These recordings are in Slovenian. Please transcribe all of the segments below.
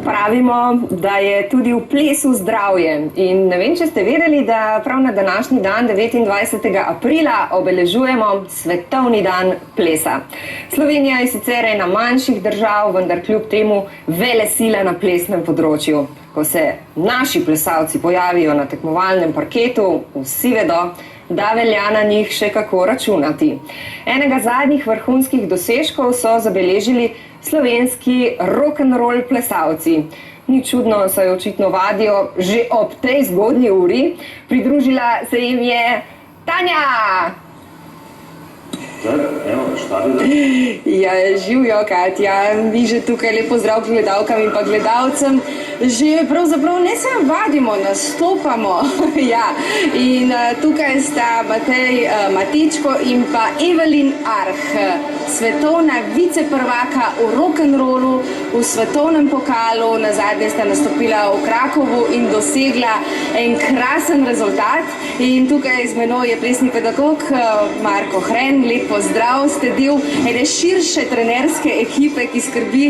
Pravimo, da je tudi v plesu zdravje. In ne vem, če ste vedeli, da prav na današnji dan, 29. aprila, obeležujemo Svetovni dan plesa. Slovenija je sicer ena manjših držav, vendar kljub temu velesila na plesnem področju. Ko se naši plesalci pojavijo na tekmovalnem parketu, vsi vedo, da velja na njih še kako računati. Enega zadnjih vrhunskih dosežkov so zabeležili slovenski rock'n'roll plesalci. Ni čudno, saj očitno vadijo že ob tej zgodnji uri. Pridružila se jim je Tanja! Ja, živjo, Katja. Mi že tukaj lep pozdrav gledalkam in pa gledalcem. Že pravzaprav ne samo vadimo, nastopamo. Ja. In tukaj sta Matej Matičko in pa Evelin Arh, svetovna viceprvaka v rock'n'rollu, v svetovnem pokalu. Nazadnje sta nastopila v Krakovu in dosegla en krasen rezultat. In tukaj z menoj je plesni pedagog Marko Hren. Lep pozdrav, ste del ene širše trenerske ekipe, ki skrbi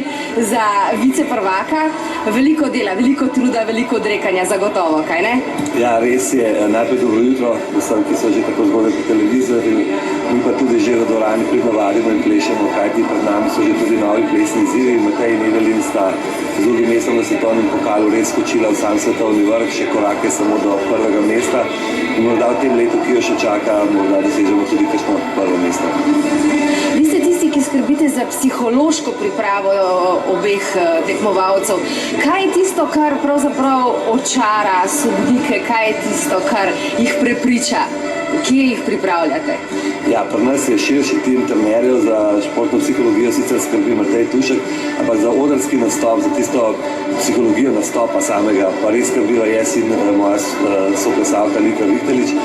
za viceprvaka. Veliko dela, veliko truda, veliko odrekanja, zagotovo, kaj ne? Ja, res je. Najprej dobro jutro, vsem, ki so že tako zgodaj po televizorju, mi pa tudi že v dvorani pridno vadimo in plešemo, kajti pred nami so že tudi novi plesni izzivi. Matej in Evelin sta z drugim mestom na svetovnem pokalu res skočila v sam svetovni vrh, še korak je samo do prvega mesta. In morda v tem letu, ki jo še čaka, morda dosežemo tudi kakšno prvo mesto. Vi ste tisti, ki skrbite za psihološko pripravo obeh tekmovalcev. Kaj je tisto, kar pravzaprav očara sodnike? Kaj je tisto, kar jih prepriča? Kje jih pripravljate? Ja, pri nas je širši tim trenerjev za športno psihologijo, sicer skrbi Matej Tušek, ampak za odrski nastop, za tisto psihologijo nastopa samega, pa res skrbiva jaz in moja soplesalka Lika Vihtelič.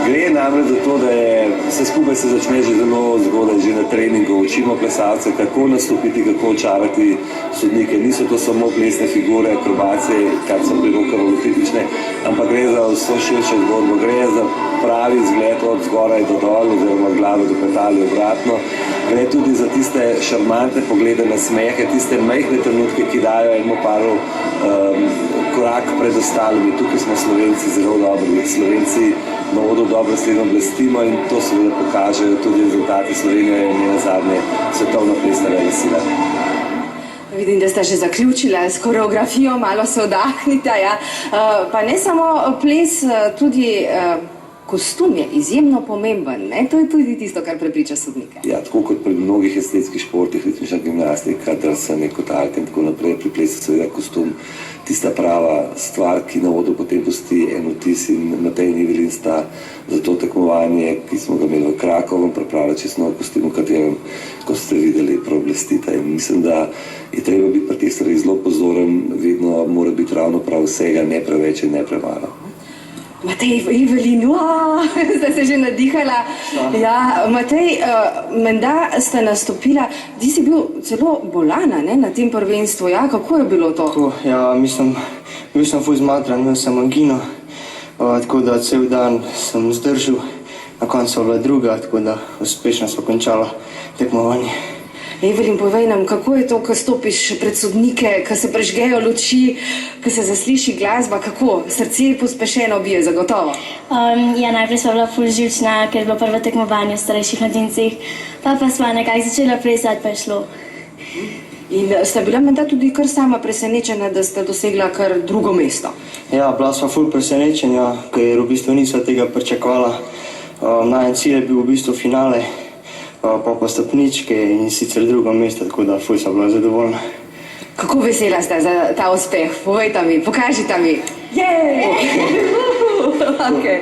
Gre namreč za to, da je vse skupaj se začne že zelo zgodaj, že na treningu. Učimo plesalce, kako nastopiti, kako očarati sodnike. Niso to samo plesne figure, akrobacije, kar so pri rock'n'rollu tipične, ampak gre za vso širšo zgodbo. Gre za pravi zgled od zgoraj do dol, oziroma glave do peta ali obratno. Gre tudi za tiste šarmantne poglede na smehe, tiste majhne trenutke, ki dajo enemu paru korak pred ostalimi. Tukaj smo Slovenci zelo dobri. Slovenci na odru dobro sledno blestimo in to seveda pokažejo tudi rezultati. Slovenije in njena zadnje svetovna plesna velesila. Vidim, da sta že zaključila s koreografijo, malo se oddahnite. Ja. Pa ne samo ples, tudi kostum je izjemno pomemben, ne? To je tudi tisto, kar prepriča sodnike. Ja, tako kot pri mnogih estetskih športih, ritmična gimnastika, drsanje, kotalke in tako naprej, pri plesu seveda kostum tista prava stvar, ki na odru potem pusti en vtis. In Matej in Evelin sta za to tekmovanje, ki smo ga imeli v Krakovu, pripravili čisto nov kostum, v katerem, kot ste videli, prav blestita. In mislim, da je treba biti pri teh stvareh zelo pozoren, vedno mora biti ravno prav vsega, ne preveč in ne premalo. Matej, Evelin, ste se že nadihala. Ja, Matej, menda ste nastopila, ti si bil celo bolana, ne, na tem prvenstvu, ja, kako je bilo to? Tako, ja, bil sem ful zmatran, imel sem angino, tako da cel dan sem zdržal, na koncu bila druga, tako da uspešno smo končala tekmovanje. Evelin, povej nam, kako je to, ko stopiš pred sodnike, ko se prežgejo luči, ko se zasliši glasba, kako? Srce pospešeno bije, zagotovo? Ja, najprej sva bila ful živčna, ker je bilo prvo tekmovanje v starejših mladincih, pa sva nekako začela plesati, pa je šlo. In sta bila menda tudi kar sama presenečena, da sta dosegla kar drugo mesto? Ja, bila sva ful presenečenja, ker v bistvu nisva tega pričakovala. Najen cilj je bil v bistvu finale, pa stopničke in sicer drugo mesto, tako da ful sva bila zadovoljna. Kako vesela ste za ta uspeh? Povejta mi, pokažita mi. Jej! Okay.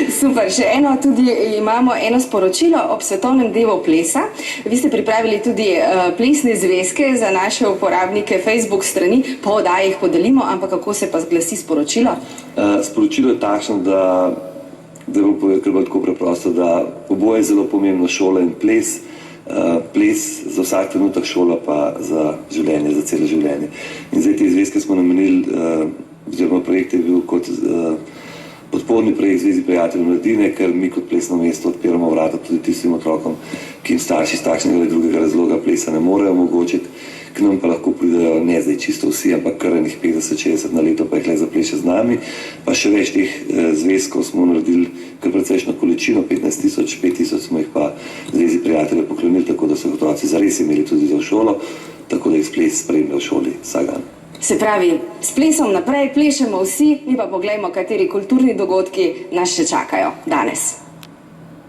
Super, še eno tudi imamo eno sporočilo ob svetovnem dnevu plesa. Vi ste pripravili tudi plesne zvezke za naše uporabnike Facebook strani, po oddaji jih podelimo, ampak kako se pa glasi sporočilo? Sporočilo je takšno, da bom povedal, ker bo tako preprosto, da oboje je zelo pomembno, šola in ples. Ples za vsak trenutek, šola pa za življenje, za celo življenje. In zdaj te zvezke smo namenili, oziroma projekt je bil kot podporni projekt Zvezi prijateljev mladine, ker mi kot plesno mesto odpiramo vrata tudi tistim otrokom, ki jim starši z takšnega ali drugega razloga plesa ne morejo omogočiti, k nam pa lahko pridejo ne zdaj čisto vsi, ampak kar enih 50-60 na leto, pa jih le zapleše z nami. Pa še več teh zvezkov smo naredili kar precejšno količino, 15 000, 5 000 smo jih pa Zvezi prijateljev poklonili, tako da so otroci zares imeli tudi za šolo, tako da jih ples spremlja v šoli vsak dan. Se pravi, s plesom naprej plešemo vsi, mi pa poglejmo, kateri kulturni dogodki nas še čakajo danes.